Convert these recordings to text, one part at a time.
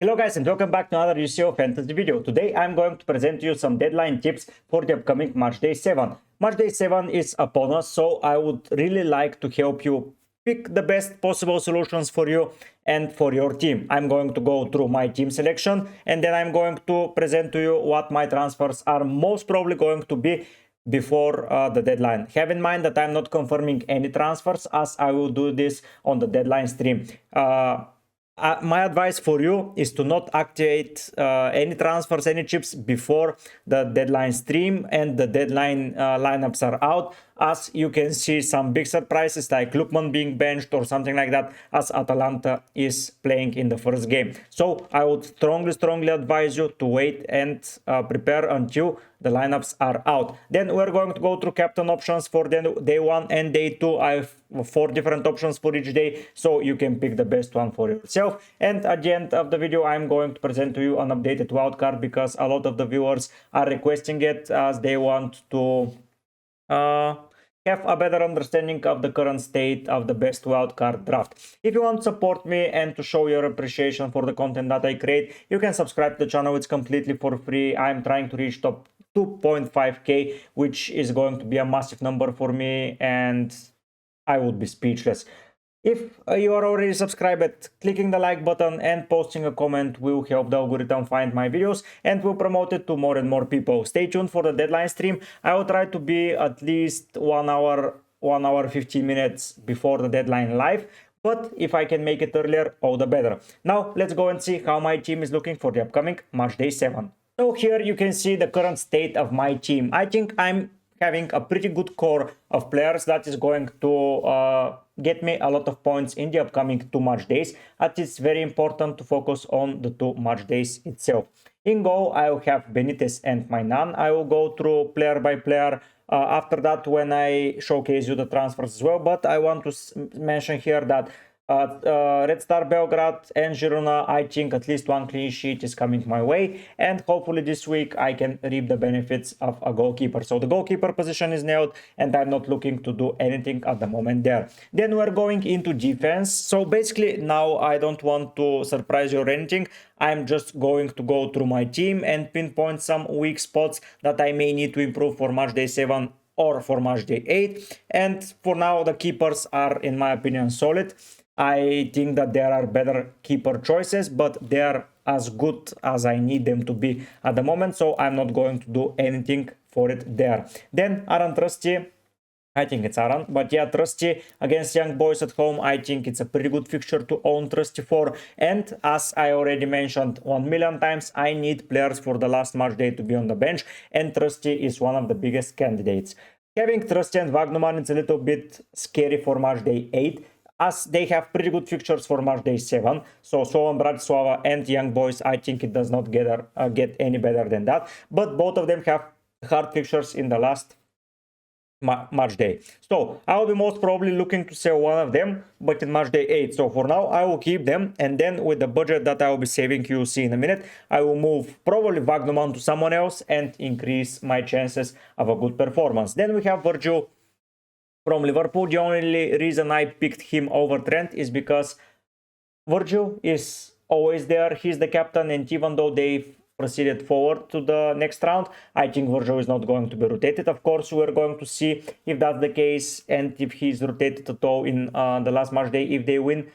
Hello guys and welcome back to another UCO fantasy video. Today I'm going to present you some deadline tips for the upcoming Matchday 7. Matchday 7 is upon us, so I would really like to help you pick the best possible solutions for you and for your team. I'm going to go through my team selection and then I'm going to present to you what my transfers are most probably going to be before the deadline. Have in mind that I'm not confirming any transfers as I will do this on the deadline stream. My advice for you is to not activate any transfers, any chips before the deadline stream and the deadline lineups are out, as you can see some big surprises like Lukman being benched or something like that, as Atalanta is playing in the first game. So I would strongly advise you to wait and prepare until the lineups are out. Then we're going to go through captain options for day 1 and day 2. I have 4 different options for each day, so you can pick the best one for yourself. And at the end of the video, I'm going to present to you an updated wildcard because a lot of the viewers are requesting it as they want to have a better understanding of the current state of the best wildcard draft. If you want to support me and to show your appreciation for the content that I create, you can subscribe to the channel. It's completely for free. I'm trying to reach top 2.5k, which is going to be a massive number for me and I would be speechless. If you are already subscribed, clicking the like button and posting a comment will help the algorithm find my videos and will promote it to more and more people. Stay tuned for the deadline stream. I will try to be at least 1 hour 15 minutes before the deadline live, but if I can make it earlier, all the better. Now let's go and see how my team is looking for the upcoming Matchday 7. So here you can see the current state of my team. I think I'm having a pretty good core of players that is going to get me a lot of points in the upcoming 2 match days. It is very important to focus on the 2 match days itself. In goal, I will have Benitez and Mainan. I will go through player by player after that when I showcase you the transfers as well. But I want to mention here that Red Star Belgrade and Girona, I think at least 1 clean sheet is coming my way, and hopefully this week I can reap the benefits of a goalkeeper. So the goalkeeper position is nailed and I'm not looking to do anything at the moment there. Then we're going into defense. So basically now I don't want to surprise you or anything. I'm just going to go through my team and pinpoint some weak spots that I may need to improve for Matchday 7 or for Matchday 8. And for now the keepers are, in my opinion, solid. I think that there are better keeper choices, but they are as good as I need them to be at the moment, so I'm not going to do anything for it there. Then Aaron Trusty, I think it's Aaron, but yeah, Trusty against Young Boys at home, I think it's a pretty good fixture to own Trusty for. And as I already mentioned 1 million times, I need players for the last match day to be on the bench, and Trusty is one of the biggest candidates. Having Trusty and Wagnumann is a little bit scary for match day 8, as they have pretty good fixtures for Matchday 7. So Slovan Bratislava and Young Boys, I think it does not get any better than that. But both of them have hard fixtures in the last match day. So I will be most probably looking to sell one of them, but in Matchday 8. So for now, I will keep them. And then with the budget that I will be saving, you'll see in a minute, I will move probably Wagnumann to someone else and increase my chances of a good performance. Then we have Virgil from Liverpool. The only reason I picked him over Trent is because Virgil is always there. He's the captain, and even though they proceeded forward to the next round, I think Virgil is not going to be rotated. Of course, we're going to see if that's the case and if he's rotated at all in the last match day if they win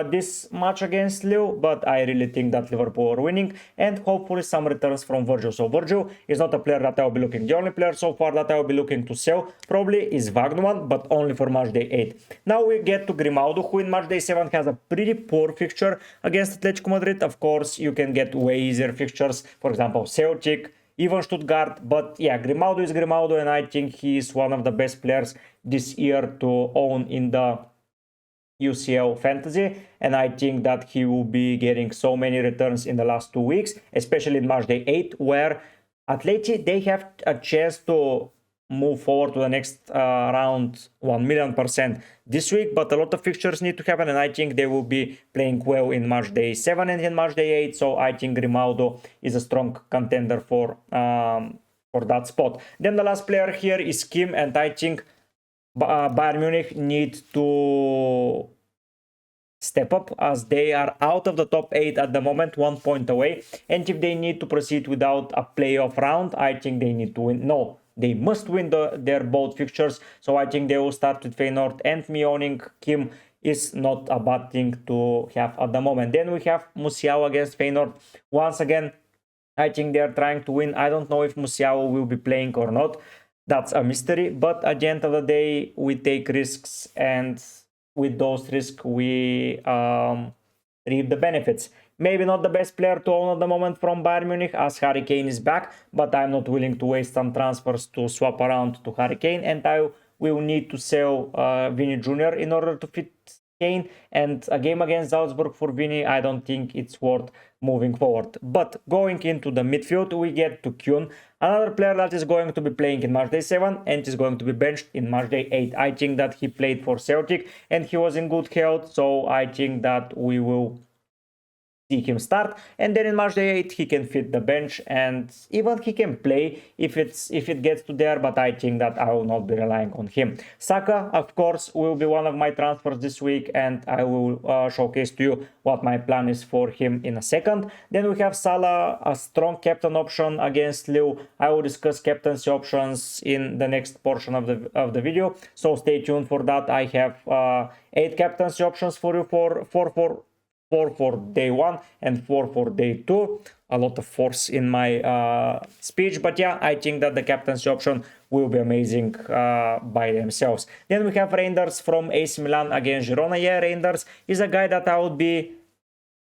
this match against Lille, but I really think that Liverpool are winning and hopefully some returns from Virgil. So Virgil is not a player that I will be looking. The only player so far that I will be looking to sell probably is Wagnumann, but only for Matchday 8. Now we get to Grimaldo, who in Matchday 7 has a pretty poor fixture against Atletico Madrid. Of course, you can get way easier fixtures, for example, Celtic, even Stuttgart, but yeah, Grimaldo is Grimaldo, and I think he is one of the best players this year to own in the UCL fantasy, and I think that he will be getting so many returns in the last 2 weeks, especially in Matchday 8, where Atleti, they have a chance to move forward to the next round 1,000,000% this week, but a lot of fixtures need to happen, and I think they will be playing well in Matchday 7 and in Matchday 8, so I think Grimaldo is a strong contender for that spot. Then the last player here is Kim, and I think Bayern Munich need to step up, as they are out of the top 8 at the moment, 1 point away. And if they need to proceed without a playoff round, I think they need to win. No, they must win their both fixtures. So I think they will start with Feyenoord, and me owning Kim is not a bad thing to have at the moment. Then we have Musiao against Feyenoord. Once again, I think they are trying to win. I don't know if Musiao will be playing or not. That's a mystery. But at the end of the day, we take risks, and with those risks, we reap the benefits. Maybe not the best player to own at the moment from Bayern Munich, as Harry Kane is back, but I'm not willing to waste some transfers to swap around to Harry Kane, and I will need to sell Vini Jr. in order to fit Kane, and a game against Salzburg for Vini, I don't think it's worth moving forward. But going into the midfield, we get to Kyun, another player that is going to be playing in Matchday 7 and is going to be benched in Matchday 8. I think that he played for Celtic and he was in good health, so I think that we will see him start, and then in Matchday 8 he can fit the bench, and even he can play if it gets to there, but I think that I will not be relying on him. Saka, of course, will be one of my transfers this week, and I will showcase to you what my plan is for him in a second. Then we have Salah, a strong captain option against Lille. I will discuss captaincy options in the next portion of the video, so stay tuned for that. I have 8 captaincy options for you, for 4 for day 1 and 4 for day 2. A lot of force in my speech, but yeah, I think that the captaincy option will be amazing by themselves. Then we have Reinders from AC Milan against Girona. Yeah, Reinders is a guy that I would be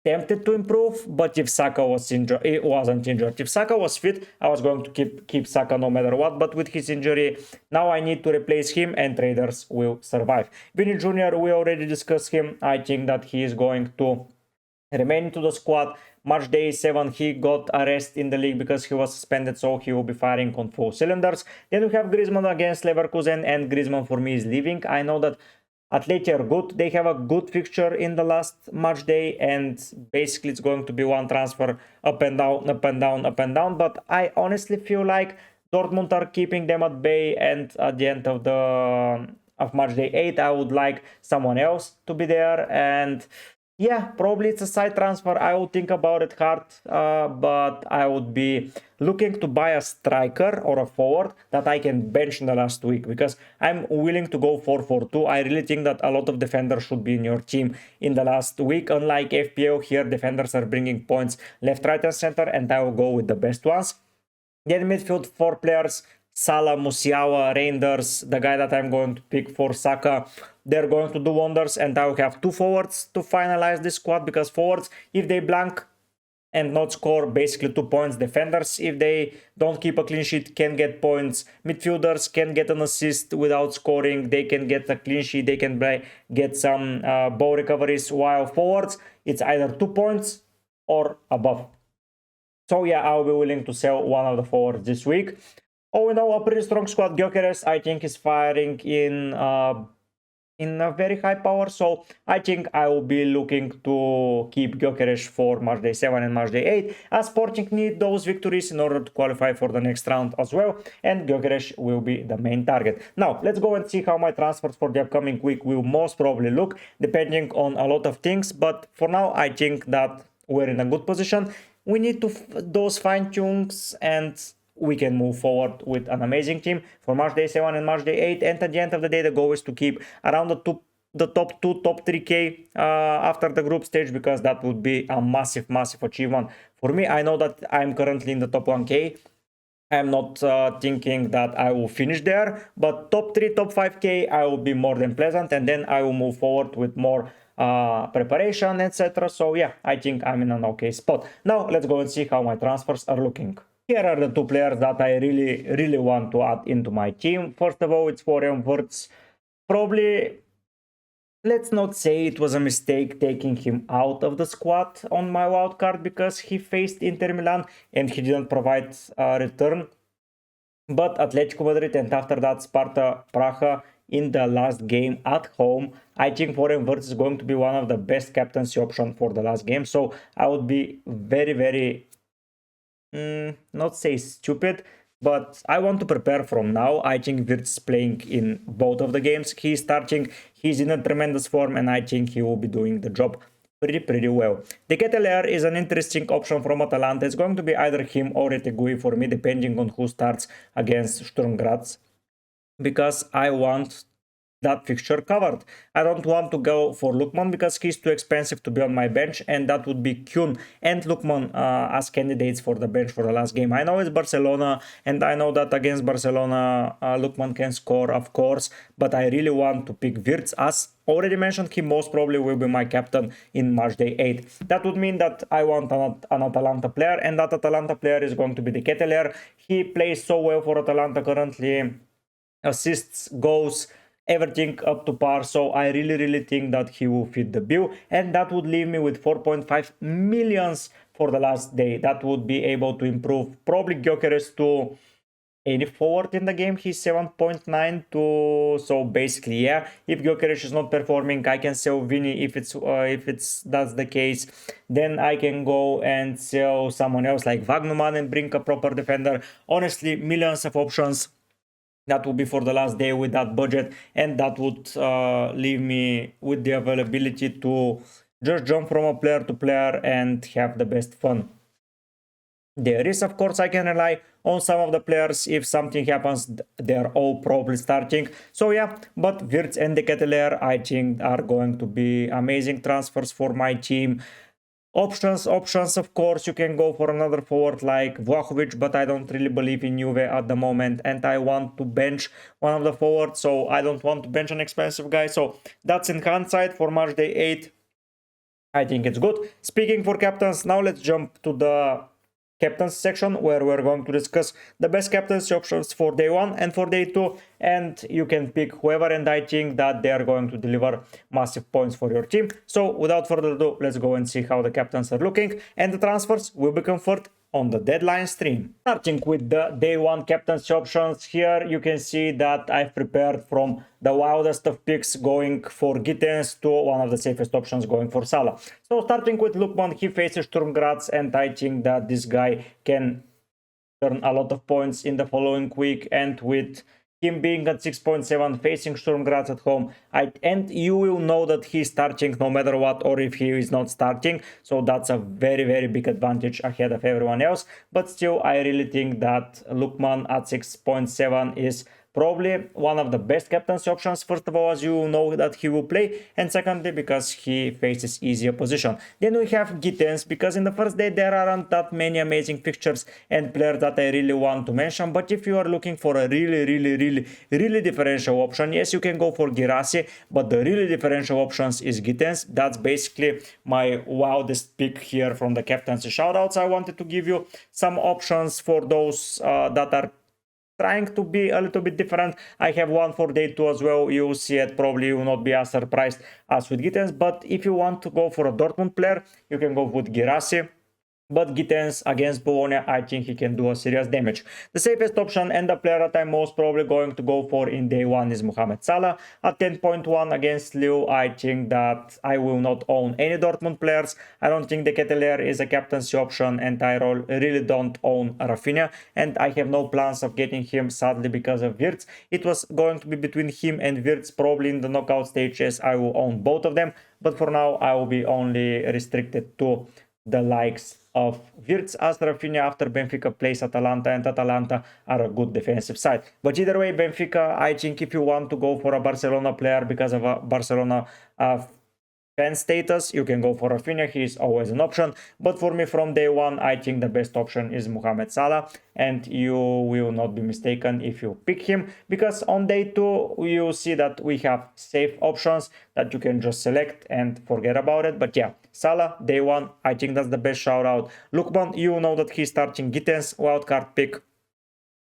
tempted to improve, but if Saka was injured, it wasn't injured. If Saka was fit, I was going to keep Saka no matter what, but with his injury, now I need to replace him, and traders will survive. Vini Jr., we already discussed him. I think that he is going to remain to the squad. Matchday 7, he got a rest in the league because he was suspended, so he will be firing on full cylinders. Then we have Griezmann against Leverkusen, and Griezmann for me is leaving. I know that Atleti are good. They have a good fixture in the last match day, and basically it's going to be one transfer up and down, up and down, up and down. But I honestly feel like Dortmund are keeping them at bay, and at the end of match day 8, I would like someone else to be there. And yeah, probably it's a side transfer. I would think about it hard, but I would be looking to buy a striker or a forward that I can bench in the last week, because I'm willing to go 4-4-2. I really think that a lot of defenders should be in your team in the last week. Unlike FPL, here defenders are bringing points left, right, and center, and I will go with the best ones. Then midfield, 4 players: Salah, Musiala, Reinders, the guy that I'm going to pick for Saka. They're going to do wonders, and I will have 2 forwards to finalize this squad, because forwards, if they blank and not score, basically 2 points. Defenders, if they don't keep a clean sheet, can get points. Midfielders can get an assist without scoring. They can get a clean sheet. They can get some ball recoveries, while forwards, it's either 2 points or above. So yeah, I'll be willing to sell one of the forwards this week. Oh, we know a pretty strong squad. Gyökeres, I think, is firing in a very high power, so I think I will be looking to keep Gyökeres for Matchday 7 and Matchday 8, as Sporting need those victories in order to qualify for the next round as well, and Gyökeres will be the main target. Now, let's go and see how my transfers for the upcoming week will most probably look, depending on a lot of things, but for now, I think that we're in a good position. We need to those fine-tunes, and we can move forward with an amazing team for Matchday 7 and Matchday 8. And at the end of the day, the goal is to keep around the top 2, top 3k after the group stage, because that would be a massive achievement for me. I know that I'm currently in the top 1k. I'm not thinking that I will finish there, but top 3, top 5k, I will be more than pleasant, and then I will move forward with more preparation, etc. So yeah, I think I'm in an okay spot. Now let's go and see how my transfers are looking. Here are the 2 players that I really want to add into my team. First of all, it's Florian Wirtz. Probably, let's not say it was a mistake taking him out of the squad on my wildcard, because he faced Inter Milan and he didn't provide a return. But Atletico Madrid and after that Sparta Praha in the last game at home, I think Florian Wirtz is going to be one of the best captaincy options for the last game. So I would be very not say stupid, but I want to prepare from now. I think Wirtz is playing in both of the games. He's starting, he's in a tremendous form, and I think he will be doing the job pretty well. De Ketelaere is an interesting option from Atalanta. It's going to be either him or Retegui for me, depending on who starts against Sturm Graz, because I want that fixture covered. I don't want to go for Lukman because he's too expensive to be on my bench, and that would be Kuhn and Lukman as candidates for the bench for the last game. I know it's Barcelona, and I know that against Barcelona Lukman can score, of course, but I really want to pick Wirtz. As already mentioned, he most probably will be my captain in Matchday 8. That would mean that I want an Atalanta player, and that Atalanta player is going to be De Ketelaere. He plays so well for Atalanta currently, assists, goals, everything up to par, so I really think that he will fit the bill, and that would leave me with 4.5 millions for the last day. That would be able to improve probably Gyökeres to any forward in the game. He's 7.9 to, so basically yeah, if Gyökeres is not performing, I can sell Vini. If it's that's the case, then I can go and sell someone else like Wagnumann and bring a proper defender. Honestly, millions of options. That would be for the last day with that budget, and that would leave me with the availability to just jump from a player to player and have the best fun. There is, of course, I can rely on some of the players. If something happens, they're all probably starting. So yeah, but Wirtz and De Ketelaere, I think, are going to be amazing transfers for my team. Options, of course, you can go for another forward like Vlahovic, but I don't really believe in Juve at the moment, and I want to bench one of the forwards, so I don't want to bench an expensive guy. So that's in hindsight for Matchday 8. I think it's good. Speaking for captains, now let's jump to the captains section where we're going to discuss the best captaincy options for day 1 and for day 2, and you can pick whoever, and I think that they are going to deliver massive points for your team. So without further ado, let's go and see how the captains are looking, and the transfers will be confirmed on the deadline stream. Starting with the day 1 captaincy options, here you can see that I've prepared from the wildest of picks going for Gittens to one of the safest options going for Salah. So starting with Lukman, he faces Sturm Graz, and I think that this guy can turn a lot of points in the following week, and with him being at 6.7 facing Sturm Graz at home, and you will know that he's starting no matter what, or if he is not starting, so that's a very big advantage ahead of everyone else. But still, I really think that Lukman at 6.7 is probably one of the best captaincy options. First of all, as you know that he will play, and secondly because he faces easy opposition. Then we have Gittens, because in the first day there aren't that many amazing fixtures and players that I really want to mention, but if you are looking for a really differential option, yes, you can go for Girassi, but the really differential options is Gittens. That's basically my wildest pick here from the captaincy shoutouts. I wanted to give you some options for those that are trying to be a little bit different. I have one for day 2 as well. You'll see it, probably you will not be as surprised as with Gittens, but if you want to go for a Dortmund player, you can go with Girassi. But Gittens against Bologna, I think he can do a serious damage. The safest option and the player that I'm most probably going to go for in day 1 is Mohamed Salah. At 10.1 against Lille, I think that I will not own any Dortmund players. I don't think De Ketelaere is a captaincy option, and I really don't own Rafinha. And I have no plans of getting him, sadly, because of Wirtz. It was going to be between him and Wirtz, probably in the knockout stages. I will own both of them. But for now, I will be only restricted to the likes of Wirtz, as Rafinha after Benfica plays Atalanta, and Atalanta are a good defensive side. But either way, Benfica, I think if you want to go for a Barcelona player because of a Barcelona fan status, you can go for Rafinha. He is always an option. But for me, from day 1, I think the best option is Mohamed Salah, and you will not be mistaken if you pick him, because on day 2 you see that we have safe options that you can just select and forget about it. But yeah, Salah day 1, I think that's the best shout out. Lukman, you know that he's starting Gittens, wildcard pick.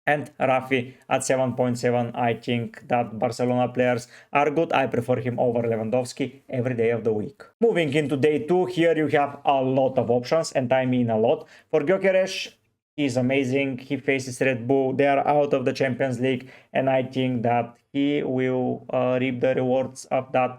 And Rafi at 7.7, I think that Barcelona players are good. I prefer him over Lewandowski every day of the week. Moving into day 2, here you have a lot of options, and I mean a lot. For Gyökeres, he's amazing. He faces Red Bull. They are out of the Champions League, and I think that he will reap the rewards of that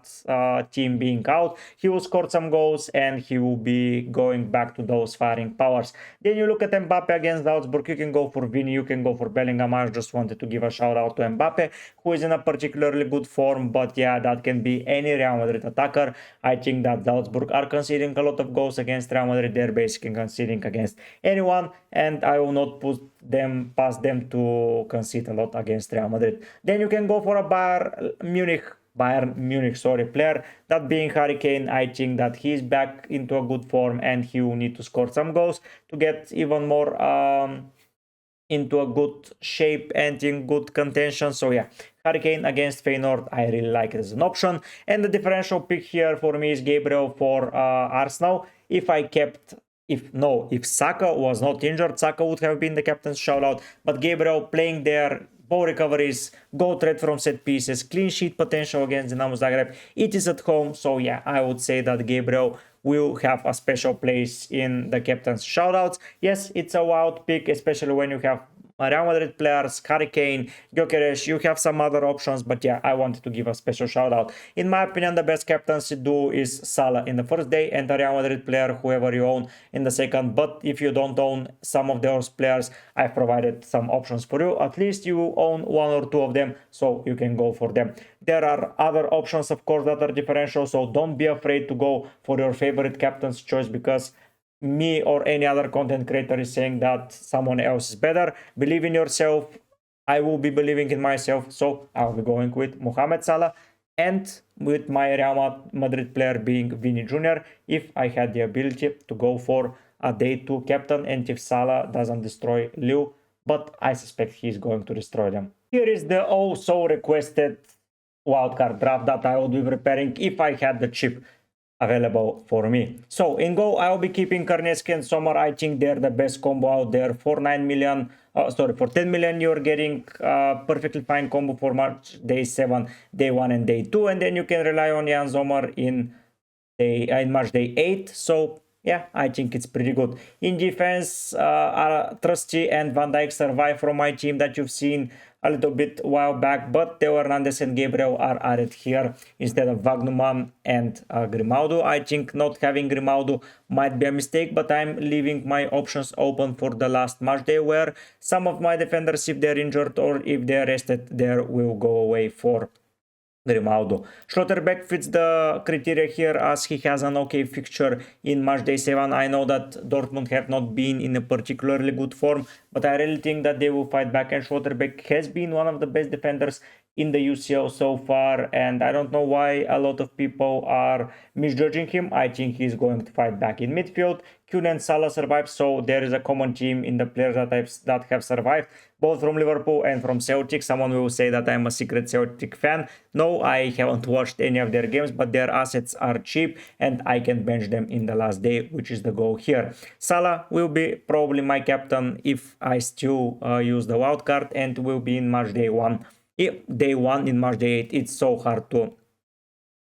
team being out. He will score some goals and he will be going back to those firing powers. Then you look at Mbappe against Salzburg. You can go for Vini, you can go for Bellingham. I just wanted to give a shout out to Mbappe, who is in a particularly good form, but yeah, that can be any Real Madrid attacker. I think that Salzburg are conceding a lot of goals against Real Madrid. They're basically conceding against anyone, and I will not put them past them to concede a lot against Real Madrid. Then you can go for a Bayern Munich player, that being Harry Kane. I think that he's back into a good form and he will need to score some goals to get even more into a good shape and in good contention. So yeah, Harry Kane against Feyenoord, I really like it as an option. And the differential pick here for me is Gabriel for Arsenal. If Saka was not injured, Saka would have been the captain's shoutout. But Gabriel playing there, ball recoveries, goal threat from set pieces, clean sheet potential against Dinamo Zagreb. It is at home, so yeah, I would say that Gabriel will have a special place in the captain's shoutouts. Yes, it's a wild pick, especially when you have Real Madrid players, Harry Kane, Gyökeres. You have some other options, but yeah, I wanted to give a special shout out. In my opinion, the best captaincy duo is Salah in the first day and a Real Madrid player, whoever you own, in the second. But if you don't own some of those players, I've provided some options for you. At least you own one or two of them, so you can go for them. There are other options, of course, that are differential, so don't be afraid to go for your favorite captain's choice because me or any other content creator is saying that someone else is better. Believe in yourself. I will be believing in myself, so I'll be going with Mohamed Salah and with my Real Madrid player being Vini Jr. if I had the ability to go for a day 2 captain and if Salah doesn't destroy Lille, but I suspect he's going to destroy them. Here is the also requested wildcard draft that I will be preparing if I had the chip available for me. So in goal, I'll be keeping Karneski and Sommer. I think they're the best combo out there. For 10 million, you're getting perfectly fine combo for Matchday 7, day 1 and day 2, and then you can rely on Jan Sommer in Matchday 8. So yeah, I think it's pretty good. In defense, Trusty and Van Dijk survive from my team that you've seen a little bit while back, but Theo Hernandez and Gabriel are added here instead of Wagnumann and Grimaldo. I think not having Grimaldo might be a mistake, but I'm leaving my options open for the last match day where some of my defenders, if they're injured or if they're rested, there will go away for Grimaldo. Schlotterbeck fits the criteria here as he has an okay fixture in Matchday 7. I know that Dortmund have not been in a particularly good form, but I really think that they will fight back, and Schlotterbeck has been one of the best defenders in the UCL so far, and I don't know why a lot of people are misjudging him. I think he's going to fight back. In midfield, Kuhn and Salah survived, so there is a common team in the players that have survived, both from Liverpool and from Celtic. Someone will say that I'm a secret Celtic fan. No, I haven't watched any of their games, but their assets are cheap and I can bench them in the last day, which is the goal here. Salah will be probably my captain if I still use the wildcard, and will be in match day 1. Day 1 in match day 8, it's so hard to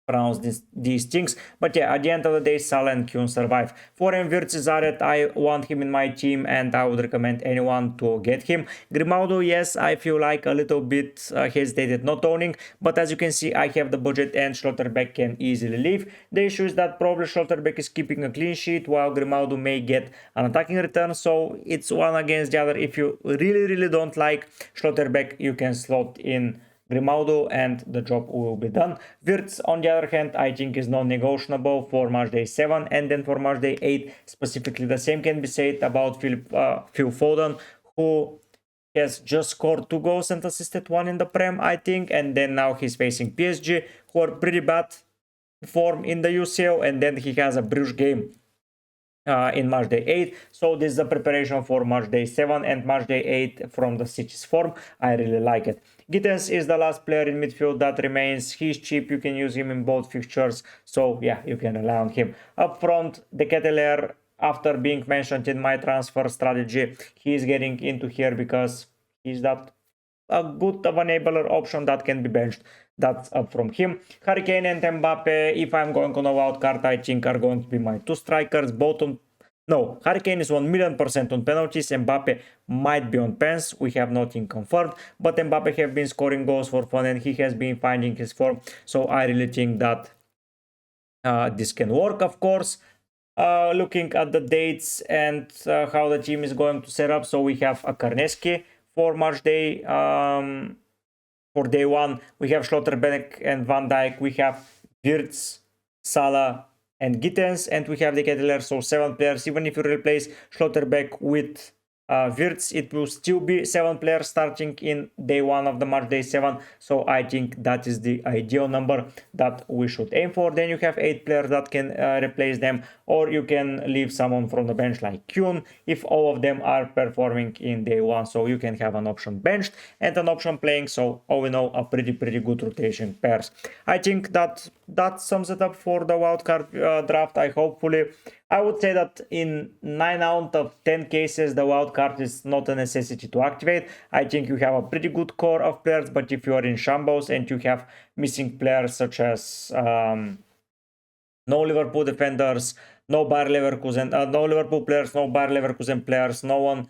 pronounce these things, but yeah, at the end of the day, Salah and Kuhn survive. For Wirtz Zaret, I want him in my team and I would recommend anyone to get him. Grimaldo, yes, I feel like a little bit hesitated not owning, but as you can see, I have the budget and Schlotterbeck can easily leave. The issue is that probably Schlotterbeck is keeping a clean sheet while Grimaldo may get an attacking return, so it's one against the other. If you really don't like Schlotterbeck, you can slot in Grimaldo and the job will be done. Wirtz, on the other hand, I think is non-negotiable for matchday 7, and then for matchday 8 specifically the same can be said about Phil Foden, who has just scored 2 goals and assisted 1 in the Prem, I think, and then now he's facing PSG, who are pretty bad form in the UCL, and then he has a Bruges game in matchday 8, so this is a preparation for matchday 7 and matchday 8 from the City's form. I really like it. Gittens is the last player in midfield that remains. He's cheap, you can use him in both fixtures, so yeah, you can rely on him. Up front, De Ketelaere, after being mentioned in my transfer strategy, he is getting into here because he's that a good of enabler option that can be benched. That's up from him. Harry Kane and Mbappe, if I'm going on a wild card, I think are going to be my 2 strikers, both on No, Hurricane is 1,000,000% on penalties. Mbappe might be on pens. We have nothing confirmed, but Mbappe have been scoring goals for fun and he has been finding his form. So I really think that this can work, of course. Looking at the dates and how the team is going to set up. So we have a Karneski for match day. For day one, we have Schlotterbeck and Van Dijk. We have Wirtz, Salah, and Gittens, and we have the Kettler, so 7 players. Even if you replace Schlotterbeck with Wirtz, it will still be 7 players starting in day 1 of the match day 7. So I think that is the ideal number that we should aim for. Then you have 8 players that can replace them, or you can leave someone from the bench like Kuhn if all of them are performing in day 1. So you can have an option benched and an option playing. So all in all, a pretty good rotation pairs. I think that sums it up for the wildcard draft. I would say that in 9 out of 10 cases, the wildcard is not a necessity to activate. I think you have a pretty good core of players, but if you are in shambles and you have missing players such as no Liverpool defenders, no Bayer Leverkusen, no Liverpool players, no Bayer Leverkusen players, no one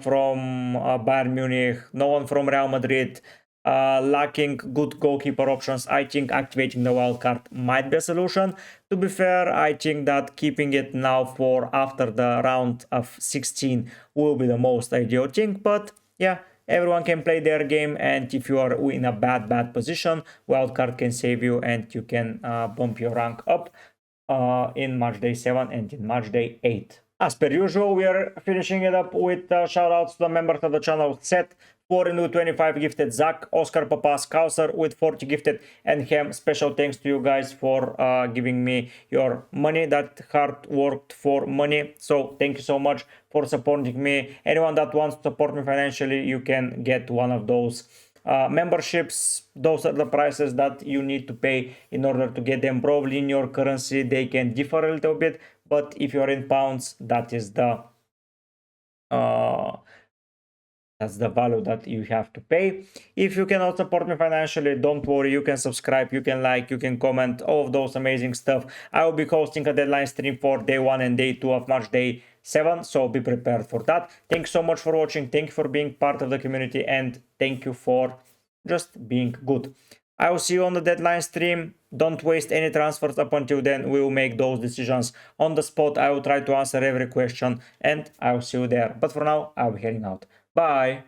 from Bayern Munich, no one from Real Madrid, lacking good goalkeeper options, I think activating the wildcard might be a solution. To be fair, I think that keeping it now for after the round of 16 will be the most ideal thing, but yeah, everyone can play their game, and if you are in a bad position, wildcard can save you and you can bump your rank up in match day 7 and in match day 8. As per usual, we are finishing it up with shoutouts to the members of the channel: Seth, 4 into 25 gifted, Zach, Oscar Papas, Kauser with 40 gifted, and Hem. Special thanks to you guys for giving me your money, that hard worked for money. So thank you so much for supporting me. Anyone that wants to support me financially, you can get one of those memberships. Those are the prices that you need to pay in order to get them. Probably in your currency they can differ a little bit, but if you're in pounds, that is the that's the value that you have to pay. If you cannot support me financially, don't worry, you can subscribe, you can like, you can comment, all of those amazing stuff. I will be hosting a deadline stream for day 1 and day 2 of match day 7, so be prepared for that. Thanks so much for watching, thank you for being part of the community, and thank you for just being good. I will see you on the deadline stream. Don't waste any transfers up until then. We will make those decisions on the spot. I will try to answer every question, and I will see you there. But for now, I'll be heading out. Bye.